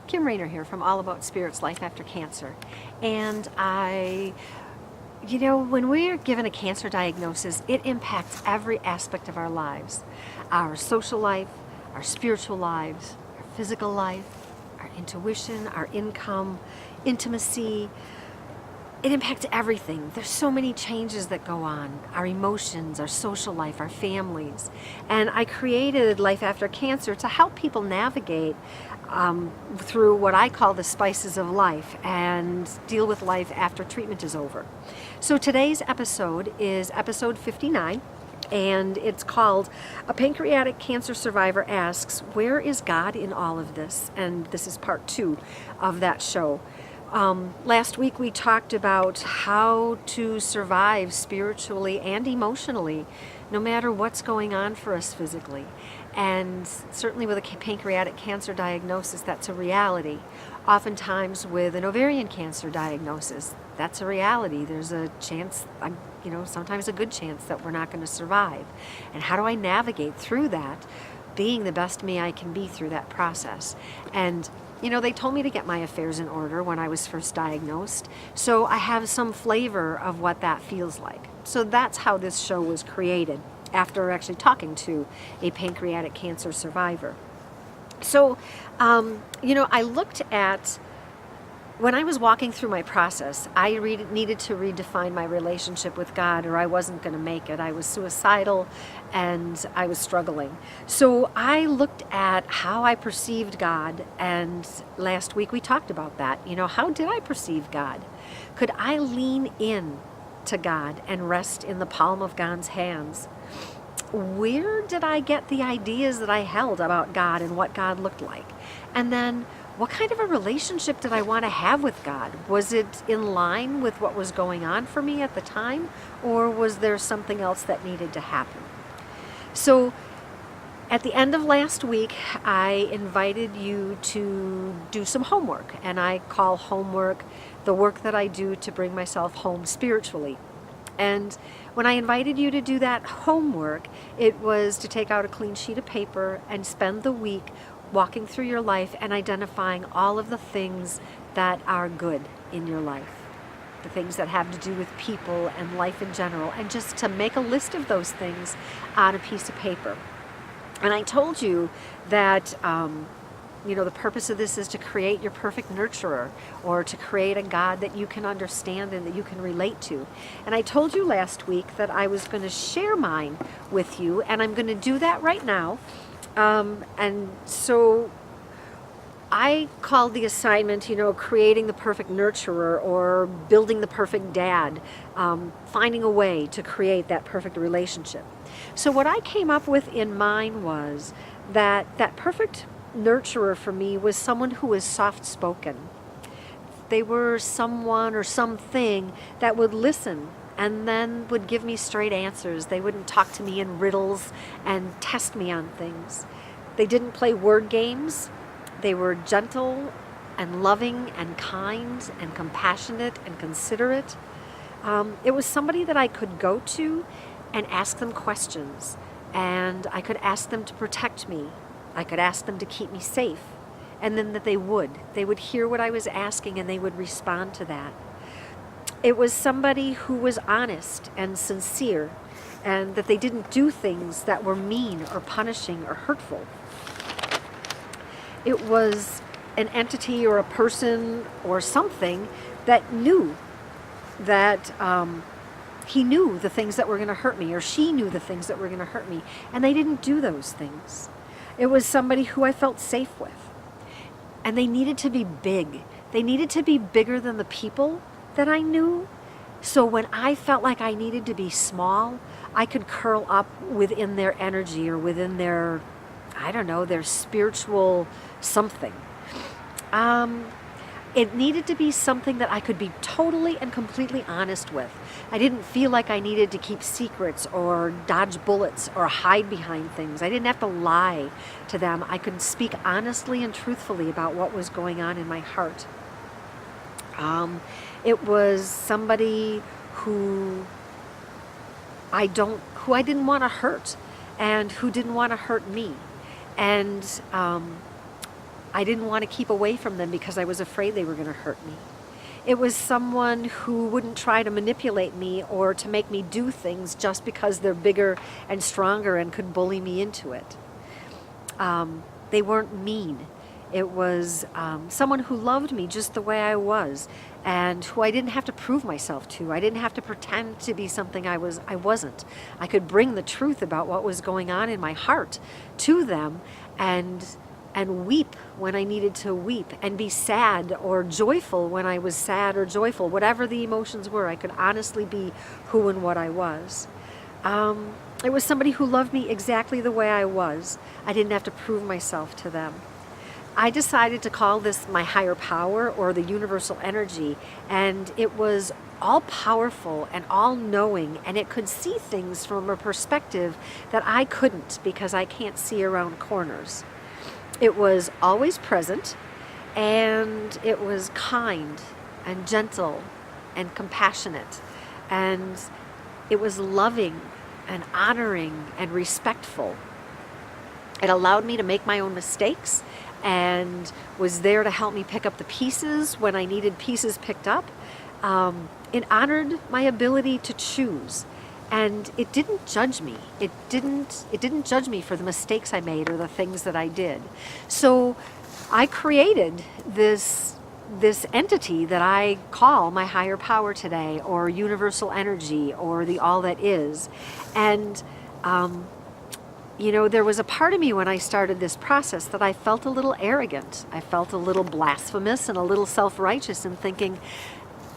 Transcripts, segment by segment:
Kim Rainer here from All About Spirits, Life After Cancer. And when we're given a cancer diagnosis, it impacts every aspect of our lives. Our social life, our spiritual lives, our physical life, our intuition, our income, intimacy. It impacts everything. There's so many changes that go on. Our emotions, our social life, our families. And I created Life After Cancer to help people navigate through what I call the spices of life and deal with life after treatment is over. So today's episode is episode 59, and it's called A Pancreatic Cancer Survivor Asks, Where is God in All of This? And this is part 2 of that show. Last week we talked about how to survive spiritually and emotionally no matter what's going on for us physically. And certainly with a pancreatic cancer diagnosis, that's a reality. Oftentimes with an ovarian cancer diagnosis, that's a reality. There's a chance, sometimes a good chance that we're not going to survive. And how do I navigate through that, being the best me I can be through that process? And they told me to get my affairs in order when I was first diagnosed, so I have some flavor of what that feels like. So that's how this show was created, after actually talking to a pancreatic cancer survivor. So, I looked at, when I was walking through my process, I needed to redefine my relationship with God, or I wasn't going to make it. I was suicidal and I was struggling. So I looked at how I perceived God, and last week we talked about that. How did I perceive God? Could I lean in to God and rest in the palm of God's hands? Where did I get the ideas that I held about God and what God looked like? And then, what kind of a relationship did I want to have with God? Was it in line with what was going on for me at the time, or was there something else that needed to happen? So at the end of last week, I invited you to do some homework, and I call homework the work that I do to bring myself home spiritually. And when I invited you to do that homework, it was to take out a clean sheet of paper and spend the week walking through your life and identifying all of the things that are good in your life, the things that have to do with people and life in general, and just to make a list of those things on a piece of paper. And I told you that the purpose of this is to create your perfect nurturer, or to create a God that you can understand and that you can relate to. And I told you last week that I was going to share mine with you, and I'm going to do that right now. And so I called the assignment, creating the perfect nurturer, or building the perfect dad, finding a way to create that perfect relationship. So what I came up with in mine was that perfect nurturer for me was someone who was soft-spoken. They were someone or something that would listen and then would give me straight answers. They wouldn't talk to me in riddles and test me on things. They didn't play word games. They were gentle and loving and kind and compassionate and considerate. It was somebody that I could go to and ask them questions, and I could ask them to protect me. I could ask them to keep me safe, and then that they would hear what I was asking, and they would respond to that. It was somebody who was honest and sincere, and that they didn't do things that were mean or punishing or hurtful. It was an entity or a person or something that knew that he knew the things that were going to hurt me, or she knew the things that were going to hurt me, and they didn't do those things. It was somebody who I felt safe with. And they needed to be big. They needed to be bigger than the people that I knew. So when I felt like I needed to be small, I could curl up within their energy, or within their, their spiritual something. It needed to be something that I could be totally and completely honest with. I didn't feel like I needed to keep secrets or dodge bullets or hide behind things. I didn't have to lie to them. I could speak honestly and truthfully about what was going on in my heart. It was somebody who I didn't want to hurt, and who didn't want to hurt me. And I didn't want to keep away from them because I was afraid they were going to hurt me. It was someone who wouldn't try to manipulate me or to make me do things just because they're bigger and stronger and could bully me into it. They weren't mean. It was someone who loved me just the way I was, and who I didn't have to prove myself to. I didn't have to pretend to be something I wasn't. I could bring the truth about what was going on in my heart to them, and weep when I needed to weep, and be sad or joyful when I was sad or joyful. Whatever the emotions were, I could honestly be who and what I was. It was somebody who loved me exactly the way I was. I didn't have to prove myself to them. I decided to call this my higher power, or the universal energy, and it was all powerful and all knowing, and it could see things from a perspective that I couldn't, because I can't see around corners. It was always present, and it was kind and gentle and compassionate, and it was loving and honoring and respectful. It allowed me to make my own mistakes and was there to help me pick up the pieces when I needed pieces picked up. It honored my ability to choose, and it didn't judge me. It didn't judge me for the mistakes I made or the things that I did. So I created this entity that I call my higher power today, or universal energy, or the all that is. And there was a part of me when I started this process that I felt a little arrogant. I felt a little blasphemous and a little self-righteous, and thinking,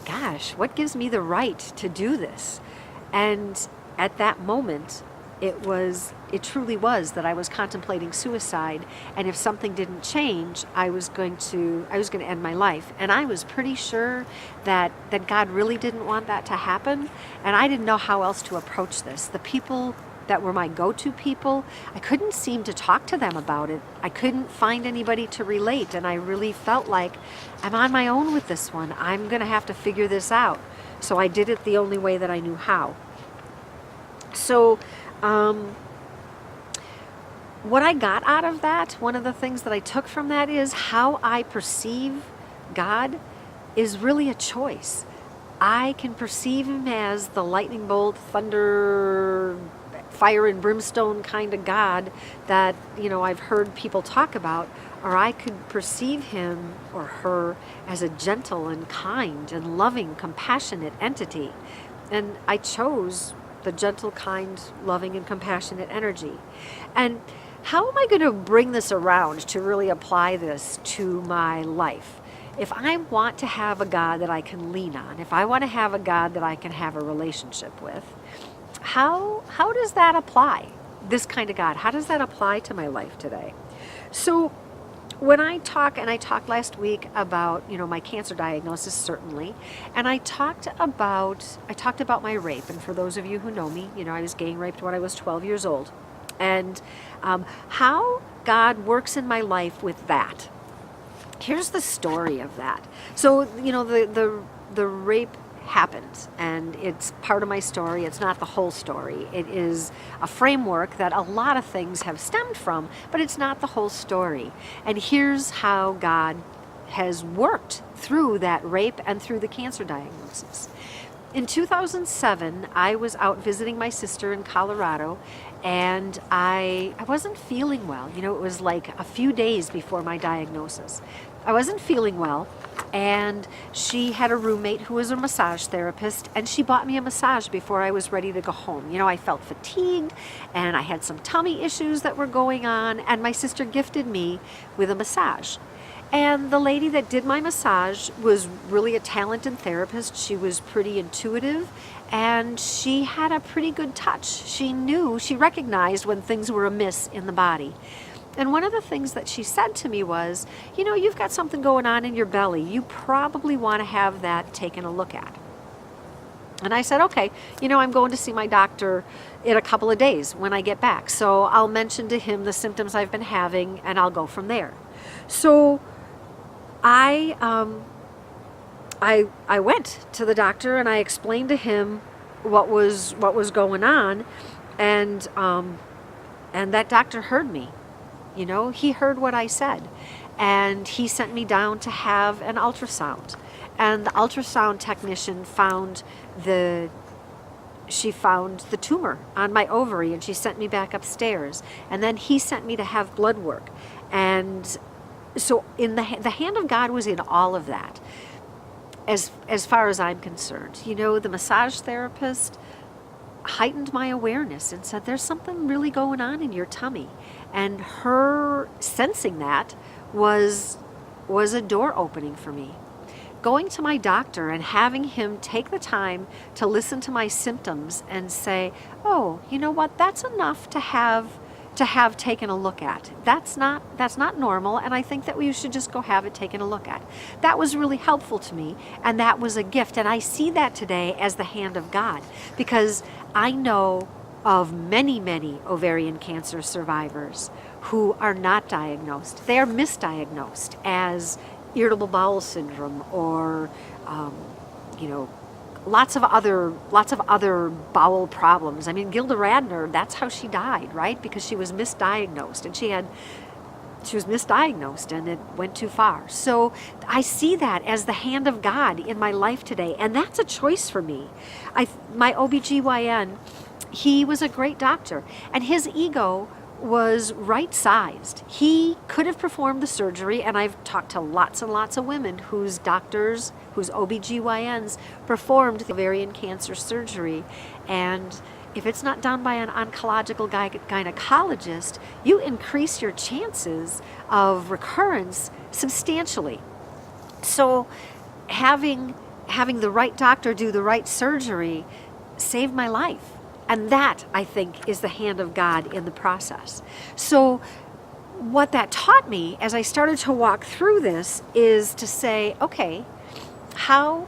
gosh, what gives me the right to do this? And at that moment, it truly was that I was contemplating suicide, and if something didn't change, I was going to end my life. And I was pretty sure that God really didn't want that to happen, and I didn't know how else to approach this. The people that were my go-to people, I couldn't seem to talk to them about it. I couldn't find anybody to relate, and I really felt like I'm on my own with this one. I'm going to have to figure this out. So I did it the only way that I knew how. So what I got out of that, one of the things that I took from that, is how I perceive God is really a choice. I can perceive him as the lightning bolt, thunder, fire and brimstone kind of God that, I've heard people talk about, or I could perceive him or her as a gentle and kind and loving, compassionate entity. And I chose the gentle, kind, loving, and compassionate energy. And how am I going to bring this around to really apply this to my life? If I want to have a God that I can lean on, if I want to have a God that I can have a relationship with, how does that apply? This kind of God, how does that apply to my life today? So when I talk, and I talked last week about, my cancer diagnosis, certainly, and I talked about my rape. And for those of you who know me, I was gang raped when I was 12 years old, and how God works in my life with that. Here's the story of that. So, the rape happened, and it's part of my story. It's not the whole story. It is a framework that a lot of things have stemmed from, but it's not the whole story. And here's how God has worked through that rape and through the cancer diagnosis. In 2007, I was out visiting my sister in Colorado, and I wasn't feeling well. It was like a few days before my diagnosis. I wasn't feeling well, and she had a roommate who was a massage therapist, and she bought me a massage before I was ready to go home. I felt fatigued, and I had some tummy issues that were going on, and my sister gifted me with a massage. And the lady that did my massage was really a talented therapist. She was pretty intuitive, and she had a pretty good touch. She recognized when things were amiss in the body. And one of the things that she said to me was, you've got something going on in your belly. You probably want to have that taken a look at. And I said, okay, I'm going to see my doctor in a couple of days when I get back. So I'll mention to him the symptoms I've been having, and I'll go from there. So I went to the doctor, and I explained to him what was going on, and that doctor heard me. He heard what I said, and he sent me down to have an ultrasound. And the ultrasound technician found the tumor on my ovary, and she sent me back upstairs. And then he sent me to have blood work. And so the hand of God was in all of that, as far as I'm concerned. You know, the massage therapist heightened my awareness and said, there's something really going on in your tummy. And her sensing that was a door opening for me. Going to my doctor and having him take the time to listen to my symptoms and say, oh, you know what, that's enough to have taken a look at. That's not normal, and I think that we should just go have it taken a look at. That was really helpful to me, and that was a gift. And I see that today as the hand of God, because I know of many, many ovarian cancer survivors who are not diagnosed. They are misdiagnosed as irritable bowel syndrome, or lots of other bowel problems. I mean, Gilda Radner, that's how she died, right? Because she was misdiagnosed, and she was misdiagnosed, and it went too far. So I see that as the hand of God in my life today, and that's a choice for me. My OBGYN, he was a great doctor, and his ego was right-sized. He could have performed the surgery, and I've talked to lots and lots of women whose doctors, whose OBGYNs performed the ovarian cancer surgery, and if it's not done by an oncological gynecologist, you increase your chances of recurrence substantially. So having the right doctor do the right surgery saved my life. And that, I think, is the hand of God in the process. So what that taught me as I started to walk through this is to say, okay,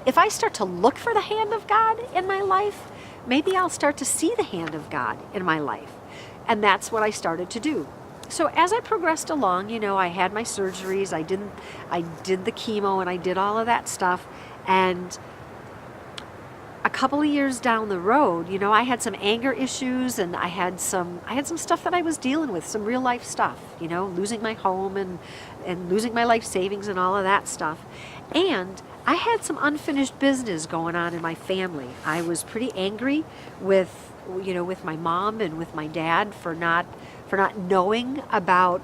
if I start to look for the hand of God in my life, maybe I'll start to see the hand of God in my life. And that's what I started to do. So as I progressed along, I had my surgeries, I did the chemo, and I did all of that stuff. And a couple of years down the road, I had some anger issues, and I had some stuff that I was dealing with, some real life stuff, losing my home and losing my life savings and all of that stuff. And I had some unfinished business going on in my family. I was pretty angry with my mom and with my dad for not knowing about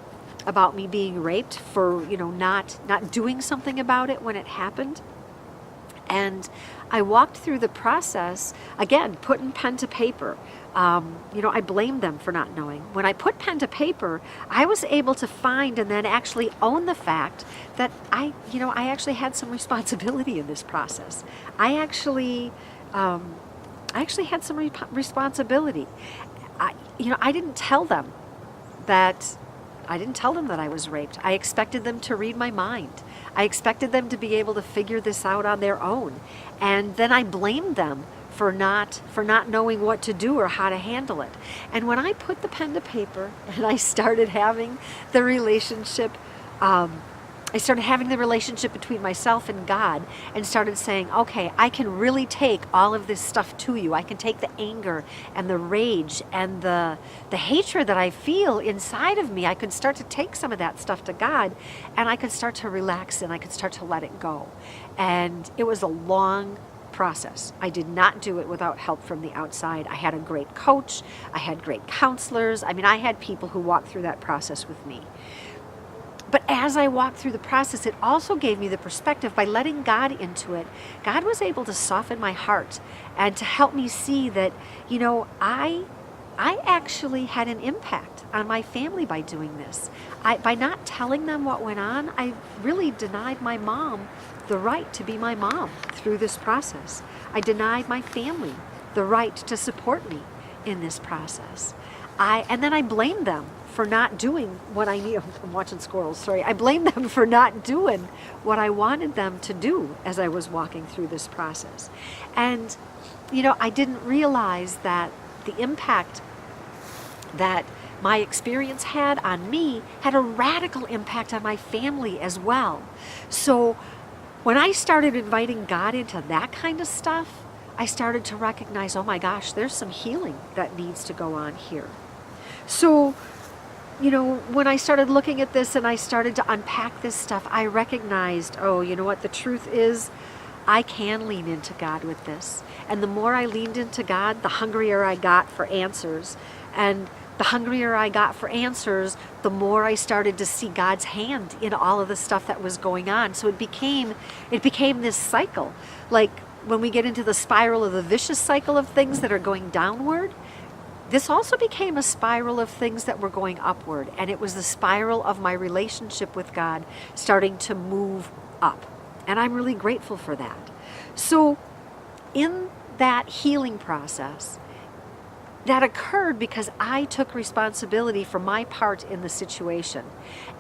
me being raped, for not doing something about it when it happened. And I walked through the process, again, putting pen to paper. I blamed them for not knowing. When I put pen to paper, I was able to find and then actually own the fact that I actually had some responsibility in this process. I actually had some responsibility. I didn't tell them that I was raped. I expected them to read my mind. I expected them to be able to figure this out on their own. And then I blamed them for not knowing what to do or how to handle it. And when I put the pen to paper and I started having the relationship between myself and God, and started saying, okay, I can really take all of this stuff to you. I can take the anger and the rage and the hatred that I feel inside of me. I could start to take some of that stuff to God, and I could start to relax, and I could start to let it go. And it was a long process. I did not do it without help from the outside. I had a great coach. I had great counselors. I mean, I had people who walked through that process with me. But as I walked through the process, it also gave me the perspective, by letting God into it, God was able to soften my heart and to help me see that, I actually had an impact on my family by doing this. By not telling them what went on, I really denied my mom the right to be my mom through this process. I denied my family the right to support me in this process. And then I blamed them for not doing what I need. I'm watching squirrels, sorry. I blamed them for not doing what I wanted them to do as I was walking through this process. And, I didn't realize that the impact that my experience had on me had a radical impact on my family as well. So when I started inviting God into that kind of stuff, I started to recognize, oh my gosh, there's some healing that needs to go on here. So when I started looking at this and I started to unpack this stuff, I recognized, oh, you know what, the truth is, I can lean into God with this. And the more I leaned into God, the hungrier I got for answers. And the hungrier I got for answers, the more I started to see God's hand in all of the stuff that was going on. So it became this cycle. Like when we get into the spiral of the vicious cycle of things that are going downward, this also became a spiral of things that were going upward. And it was the spiral of my relationship with God starting to move up. And I'm really grateful for that. So in that healing process, that occurred because I took responsibility for my part in the situation.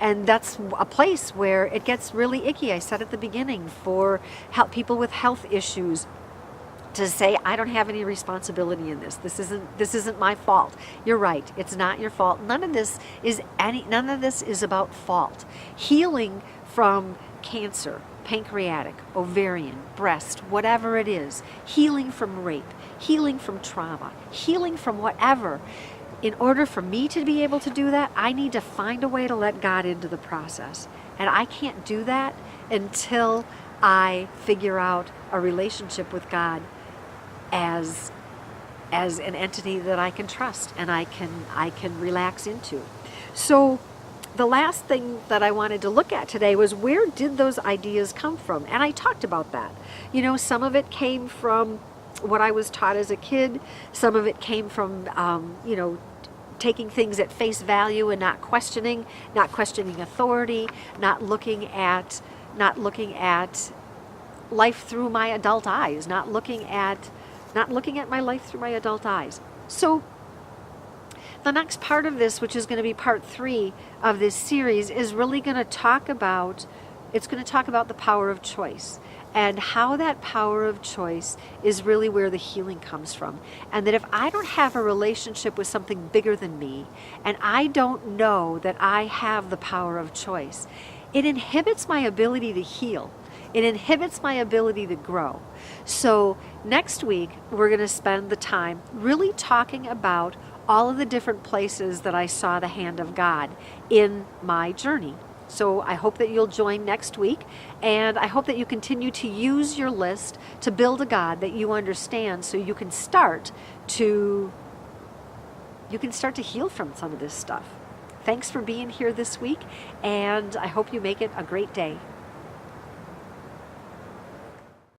And that's a place where it gets really icky. I said at the beginning, for people with health issues, to say, I don't have any responsibility in this. This isn't my fault. You're right. It's not your fault. None of this is about fault. Healing from cancer, pancreatic, ovarian, breast, whatever it is, healing from rape, healing from trauma, healing from whatever. In order for me to be able to do that, I need to find a way to let God into the process. And I can't do that until I figure out a relationship with God as an entity that I can trust and I can relax into. So the last thing that I wanted to look at today was, where did those ideas come from? And I talked about that. Some of it came from what I was taught as a kid. Some of it came from, taking things at face value and not questioning authority, not looking at life through my adult eyes, not looking at my life through my adult eyes. So the next part of this, which is going to be part 3 of this series, is really going to talk about the power of choice and how that power of choice is really where the healing comes from. And that if I don't have a relationship with something bigger than me, and I don't know that I have the power of choice, it inhibits my ability to heal. It inhibits my ability to grow. So next week, we're going to spend the time really talking about all of the different places that I saw the hand of God in my journey. So I hope that you'll join next week, and I hope that you continue to use your list to build a God that you understand, so you can start to heal from some of this stuff. Thanks for being here this week, and I hope you make it a great day.